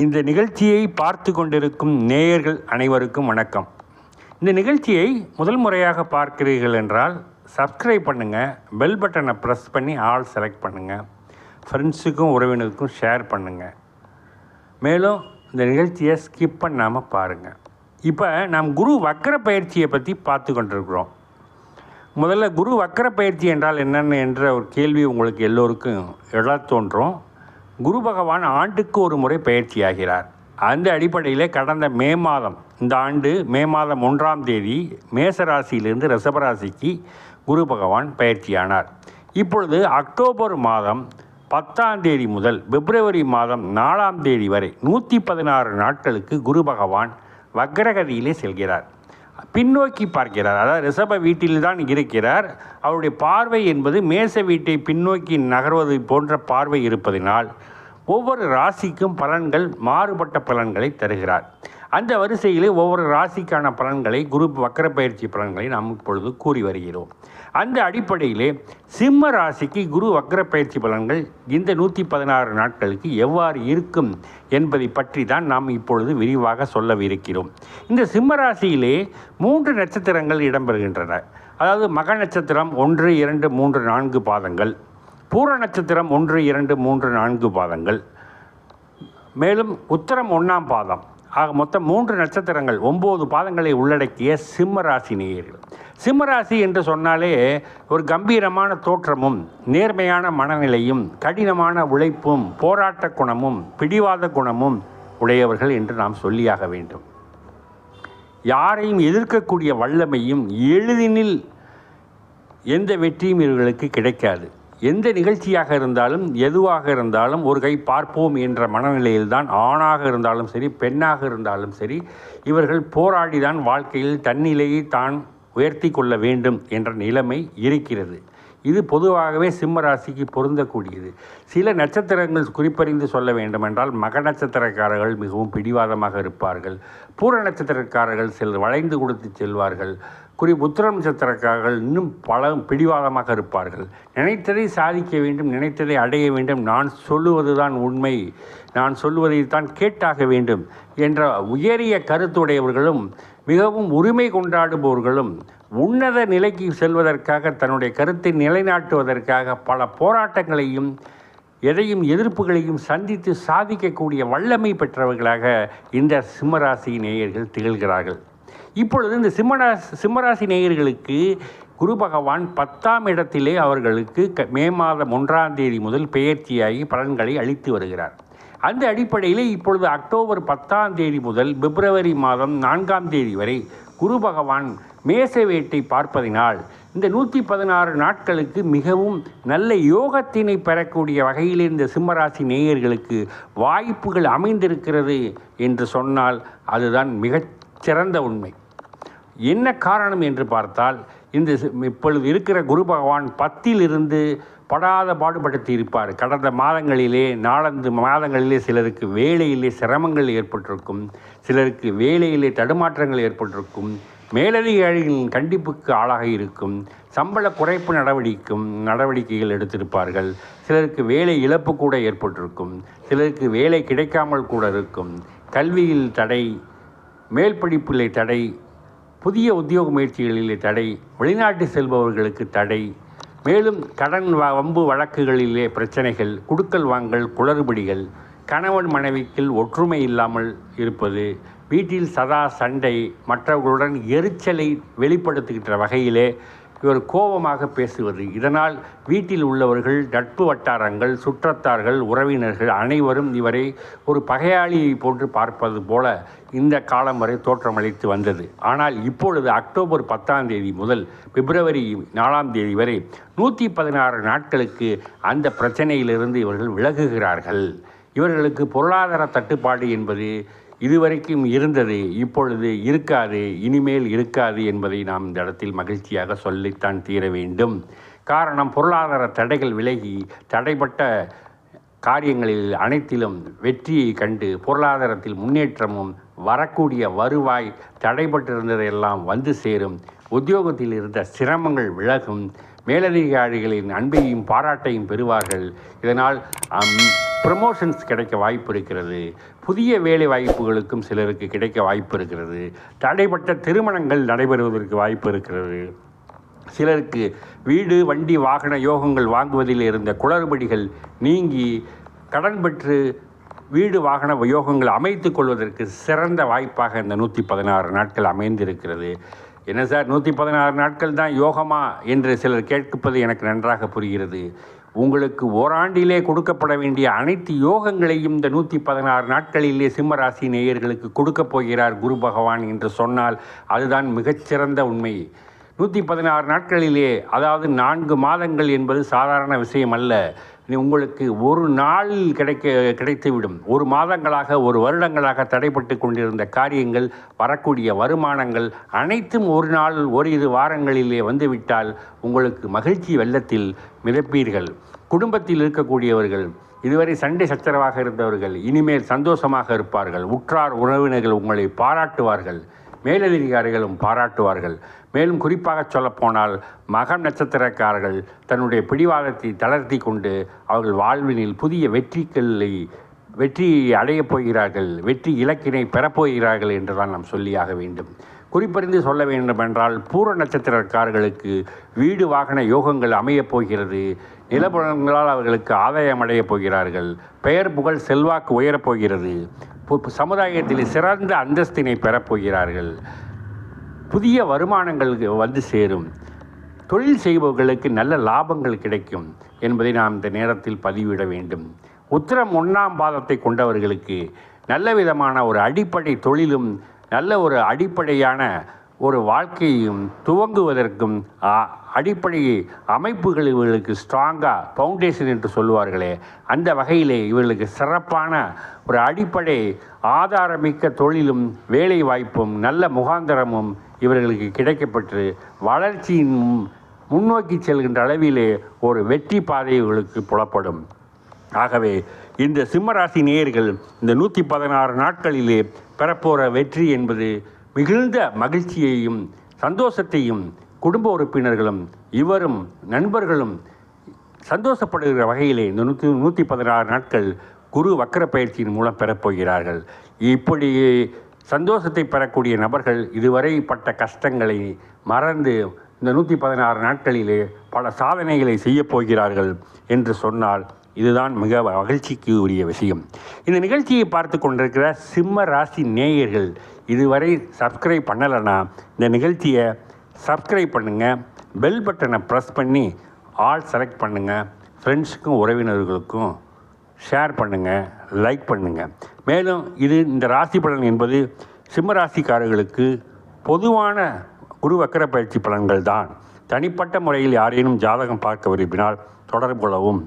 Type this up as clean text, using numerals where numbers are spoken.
இந்த நிகழ்ச்சியை பார்த்து கொண்டிருக்கும் நேயர்கள் அனைவருக்கும் வணக்கம். இந்த நிகழ்ச்சியை முதல் முறையாக பார்க்கிறீர்கள் என்றால் சப்ஸ்கிரைப் பண்ணுங்கள், பெல் பட்டனை ப்ரெஸ் பண்ணி ஆல் செலக்ட் பண்ணுங்கள், ஃப்ரெண்ட்ஸுக்கும் உறவினருக்கும் ஷேர் பண்ணுங்கள். மேலும் இந்த நிகழ்ச்சியை ஸ்கிப் பண்ணாமல் பாருங்கள். இப்போ நாம் குரு வக்கர பயிற்சியை பற்றி பார்த்து கொண்டிருக்கிறோம். முதல்ல குரு வக்கர பயிற்சி என்றால் என்னென்ன என்ற ஒரு கேள்வி உங்களுக்கு எல்லோருக்கும் எழத் தோன்றும். குரு பகவான் ஆண்டுக்கு ஒரு முறை பயிற்சியாகிறார். அந்த அடிப்படையில் கடந்த மே மாதம், இந்த ஆண்டு மே மாதம் 1ஆம் தேதி மேசராசியிலிருந்து ரிஷபராசிக்கு குரு பகவான் பயிற்சியானார். இப்பொழுது அக்டோபர் மாதம் 10ஆம் தேதி முதல் பிப்ரவரி மாதம் 4ஆம் தேதி வரை 116 நாட்களுக்கு குரு பகவான் வக்ரகதியிலே செல்கிறார். பின்னோக்கி பார்க்கிறார். அதாவது ரிஷப வீட்டில் தான் இருக்கிறார். அவருடைய பார்வை என்பது மேச வீட்டை பின்னோக்கி நகர்வது போன்ற பார்வை இருப்பதினால் ஒவ்வொரு ராசிக்கும் பலன்கள் மாறுபட்ட பலன்களை தருகிறார். அந்த வரிசையிலே ஒவ்வொரு ராசிக்கான பலன்களை குரு வக்கர பயிற்சி பலன்களை நாம் இப்பொழுது கூறி வருகிறோம். அந்த அடிப்படையிலே சிம்ம ராசிக்கு குரு வக்கர பயிற்சி பலன்கள் இந்த 116 நாட்களுக்கு எவ்வாறு இருக்கும் என்பதை பற்றி தான் நாம் இப்பொழுது விரிவாக சொல்லவிருக்கிறோம். இந்த சிம்ம ராசியிலே 3 நட்சத்திரங்கள் இடம்பெறுகின்றன. அதாவது மக நட்சத்திரம் 1, 2, 3, 4 பாதங்கள், பூர நட்சத்திரம் 1, 2, 3, 4 பாதங்கள், மேலும் உத்தரம் 1ஆம் பாதம் ஆக மொத்தம் 3 நட்சத்திரங்கள் 9 பாதங்களை உள்ளடக்கிய சிம்ம ராசி நேயர்கள். சிம்மராசி என்று சொன்னாலே ஒரு கம்பீரமான தோற்றமும் நேர்மையான மனநிலையும் கடினமான உழைப்பும் போராட்ட குணமும் பிடிவாத குணமும் உடையவர்கள் என்று நாம் சொல்லியாக வேண்டும். யாரையும் எதிர்க்கக்கூடிய வல்லமையும் எளிதினில் எந்த வெற்றியும் இவர்களுக்கு கிடைக்காது. எந்த நிகழ்ச்சியாக இருந்தாலும் எதுவாக இருந்தாலும் ஒரு கை பார்ப்போம் என்ற மனநிலையில்தான் ஆணாக இருந்தாலும் சரி பெண்ணாக இருந்தாலும் சரி இவர்கள் போராடிதான் வாழ்க்கையில் தன்னிலையை தான் உயர்த்தி கொள்ள வேண்டும் என்ற நிலைமை இருக்கிறது. இது பொதுவாகவே சிம்ம ராசிக்கு பொருந்தக்கூடியது. சில நட்சத்திரங்கள் குறிப்பறிந்து சொல்ல வேண்டுமென்றால் மக நட்சத்திரக்காரர்கள் மிகவும் பிடிவாதமாக இருப்பார்கள். பூர நட்சத்திரக்காரர்கள் வளைந்து கொடுத்து செல்வார்கள். உத்திரம் நட்சத்திரக்காரர்கள் இன்னும் பல பிடிவாதமாக இருப்பார்கள். நினைத்ததை சாதிக்க வேண்டும், நினைத்ததை அடைய வேண்டும், நான் சொல்லுவது தான் உண்மை, நான் சொல்லுவதைத்தான் கேட்டாக வேண்டும் என்ற உயரிய கருத்துடையவர்களும் மிகவும் உரிமை கொண்டாடுபவர்களும் உன்னத நிலைக்கு செல்வதற்காக தன்னுடைய கருத்தை நிலைநாட்டுவதற்காக பல போராட்டங்களையும் எதையும் எதிர்ப்புகளையும் சந்தித்து சாதிக்கக்கூடிய வல்லமை பெற்றவர்களாக இந்த சிம்மராசி நேயர்கள் திகழ்கிறார்கள். இப்பொழுது இந்த சிம்மராசி நேயர்களுக்கு குரு பகவான் 10ஆம் இடத்திலே அவர்களுக்கு மே மாதம் 1ஆம் தேதி முதல் பெயர்ச்சியாகி பலன்களை அளித்து வருகிறார். அந்த அடிப்படையில் இப்பொழுது அக்டோபர் 10ஆம் தேதி முதல் பிப்ரவரி மாதம் 4ஆம் தேதி வரை குரு பகவான் மேச வீட்டை பார்ப்பதினால் இந்த 116 நாட்களுக்கு மிகவும் நல்ல யோகத்தினை பெறக்கூடிய வகையில் இந்த சிம்மராசி நேயர்களுக்கு வாய்ப்புகள் அமைந்திருக்கிறது என்று சொன்னால் அதுதான் மிகச்சிறந்த உண்மை. என்ன காரணம் என்று பார்த்தால் இப்பொழுது இருக்கிற குரு பகவான் 10லிருந்து படாத பாடுபடுத்தி இருப்பார். கடந்த மாதங்களிலே 4 மாதங்களிலே சிலருக்கு வேலையிலே சிரமங்கள் ஏற்பட்டிருக்கும், சிலருக்கு வேலையிலே தடுமாற்றங்கள் ஏற்பட்டிருக்கும், மேலதிகாரிகளின் கண்டிப்புக்கு ஆளாக இருக்கும், சம்பள குறைப்பு நடவடிக்கைகள் எடுத்திருப்பார்கள், சிலருக்கு வேலை இழப்பு கூட ஏற்பட்டிருக்கும், சிலருக்கு வேலை கிடைக்காமல் கூட இருக்கும், கல்வியில் தடை, மேல் படிப்பிலே தடை, புதிய உத்தியோக முயற்சிகளிலே தடை, வெளிநாட்டு செல்பவர்களுக்கு தடை, மேலும் கடன் வம்பு வழக்குகளிலே பிரச்சனைகள், குடுக்கல் வாங்கல் குளறுபடிகள், கணவன் மனைவிக்குள் ஒற்றுமை இல்லாமல் இருப்பது, வீட்டில் சதா சண்டை, மற்றவர்களுடன் எரிச்சலை வெளிப்படுத்துகின்ற வகையிலே இவர் கோபமாக பேசுவது, இதனால் வீட்டில் உள்ளவர்கள், நட்பு வட்டாரங்கள், சுற்றத்தார்கள், உறவினர்கள் அனைவரும் இவரை ஒரு பகையாளியை போன்று பார்ப்பது போல இந்த காலம் வரை தோற்றமளித்து வந்தது. ஆனால் இப்பொழுது அக்டோபர் 10ஆம் தேதி முதல் பிப்ரவரி 4ஆம் தேதி வரை 116 நாட்களுக்கு அந்த பிரச்சனையிலிருந்து இவர்கள் விலகுகிறார்கள். இவர்களுக்கு பொருளாதார தட்டுப்பாடு என்பது இதுவரைக்கும் இருந்தது, இப்பொழுது இருக்காது, இனிமேல் இருக்காது என்பதை நாம் இந்த இடத்தில் மகிழ்ச்சியாக சொல்லித்தான் தீர வேண்டும். காரணம், பொருளாதார தடைகள் விலகி தடைப்பட்ட காரியங்களில் அனைத்திலும் வெற்றியை கண்டு பொருளாதாரத்தில் முன்னேற்றமும் வரக்கூடிய வருவாய் தடைபட்டிருந்ததெல்லாம் வந்து சேரும், உத்தியோகத்தில் இருந்த சிரமங்கள் விலகும், மேலதிகாரிகளின் அன்பையும் பாராட்டையும் பெறுவார்கள். இதனால் ப்ரமோஷன்ஸ் கிடைக்க வாய்ப்பு இருக்கிறது. புதிய வேலை வாய்ப்புகளுக்கும் சிலருக்கு கிடைக்க வாய்ப்பு இருக்கிறது. தடைப்பட்ட திருமணங்கள் நடைபெறுவதற்கு வாய்ப்பு இருக்கிறது. சிலருக்கு வீடு, வண்டி, வாகன யோகங்கள் வாங்குவதில் இருந்த குளறுபடிகள் நீங்கி கடன் பெற்று வீடு, வாகன யோகங்கள் அமைத்து கொள்வதற்கு சிறந்த வாய்ப்பாக இந்த 116 நாட்கள் அமைந்திருக்கிறது. என்ன சார் 116 நாட்கள் தான் யோகமா என்று சிலர் கேட்பது எனக்கு நன்றாக புரிகிறது. உங்களுக்கு ஓராண்டிலே கொடுக்கப்பட வேண்டிய அனைத்து யோகங்களையும் இந்த 116 நாட்களிலே சிம்மராசி நேயர்களுக்கு கொடுக்கப் போகிறார் குரு பகவான் என்று சொன்னால் அதுதான் மிகச்சிறந்த உண்மை. 116 நாட்களிலே, அதாவது 4 மாதங்கள் என்பது சாதாரண விஷயம் அல்ல. உங்களுக்கு ஒரு நாளில் கிடைத்துவிடும். ஒரு மாதங்களாக, ஒரு வருடங்களாக தடைப்பட்டு கொண்டிருந்த காரியங்கள், வரக்கூடிய வருமானங்கள் அனைத்தும் ஒரு நாள், ஓரிரு வாரங்களிலே வந்துவிட்டால் உங்களுக்கு மகிழ்ச்சி வெள்ளத்தில் மிதப்பீர்கள். குடும்பத்தில் இருக்கக்கூடியவர்கள், இதுவரை சண்டை சச்சரவாக இருந்தவர்கள் இனிமேல் சந்தோஷமாக இருப்பார்கள். உற்றார் உறவினர்கள் உங்களை பாராட்டுவார்கள். மேலதிகாரிகளும் பாராட்டுவார்கள். மேலும் குறிப்பாக சொல்லப்போனால் மகம் நட்சத்திரக்காரர்கள் தன்னுடைய பிடிவாதத்தை தளர்த்தி கொண்டு அவர்கள் வாழ்வினில் புதிய வெற்றி அடையப் போகிறார்கள். வெற்றி இலக்கினை பெறப்போகிறார்கள் என்றுதான் நாம் சொல்லியாக வேண்டும். குறிப்பறிந்து சொல்ல வேண்டும் என்றால் பூர நட்சத்திரக்காரர்களுக்கு வீடு, வாகன யோகங்கள் அமையப் போகிறது. நிலபுலங்களால் அவர்களுக்கு ஆதாயம் அடையப் போகிறார்கள். பெயர், புகழ், செல்வாக்கு உயரப்போகிறது. சமுதாயத்தில் சிறந்த அந்தஸ்தினை பெறப்போகிறார்கள். புதிய வருமானங்கள் வந்து சேரும். தொழில் செய்பவர்களுக்கு நல்ல லாபங்கள் கிடைக்கும் என்பதை நாம் இந்த நேரத்தில் பதிவிட வேண்டும். உத்திரம் 1ஆம் பாதத்தை கொண்டவர்களுக்கு நல்ல விதமான ஒரு அடிப்படை தொழிலும் நல்ல ஒரு அடிப்படையான ஒரு வாழ்க்கையும் துவங்குவதற்கும் அடிப்படை அமைப்புகள் இவர்களுக்கு ஸ்ட்ராங்காக ஃபவுண்டேஷன் என்று சொல்லுவார்களே, அந்த வகையிலே இவர்களுக்கு சிறப்பான ஒரு அடிப்படை ஆதாரமிக்க தொழிலும் வேலை வாய்ப்பும் நல்ல முகாந்திரமும் இவர்களுக்கு கிடைக்கப்பெற்று வளர்ச்சியின் முன்னோக்கி செல்கின்ற அளவிலே ஒரு வெற்றி பாதை இவர்களுக்கு புலப்படும். ஆகவே இந்த சிம்மராசி நேயர்கள் இந்த 116 நாட்களிலே பெறப்போகிற வெற்றி என்பது மிகுந்த மகிழ்ச்சியையும் சந்தோஷத்தையும் குடும்ப உறுப்பினர்களும் இவரும் நண்பர்களும் சந்தோஷப்படுகிற வகையிலே இந்த 116 நாட்கள் குரு வக்கர பயிற்சியின் மூலம் பெறப்போகிறார்கள். இப்படி சந்தோஷத்தை பெறக்கூடிய நபர்கள் இதுவரை பட்ட கஷ்டங்களை மறந்து இந்த 116 நாட்களிலே பல சாதனைகளை செய்யப் போகிறார்கள் என்று சொன்னால் இதுதான் மிக மகிழ்ச்சிக்கு உரிய விஷயம். இந்த நிகழ்ச்சியை பார்த்து கொண்டிருக்கிற சிம்ம ராசி நேயர்கள் இதுவரை சப்ஸ்கிரைப் பண்ணலைன்னா இந்த நிகழ்ச்சியை சப்ஸ்கிரைப் பண்ணுங்கள். பெல் பட்டனை ப்ரெஸ் பண்ணி ஆல் செலக்ட் பண்ணுங்கள். ஃப்ரெண்ட்ஸுக்கும் உறவினர்களுக்கும் ஷேர் பண்ணுங்கள், லைக் பண்ணுங்கள். மேலும் இந்த ராசி பலன் என்பது சிம்ம ராசிக்காரர்களுக்கு பொதுவான குரு வக்கர பயிற்சி பலன்கள் தான். தனிப்பட்ட முறையில் யாரேனும் ஜாதகம் பார்க்க விரும்பினால் தொடர்பு கொள்ளவும்.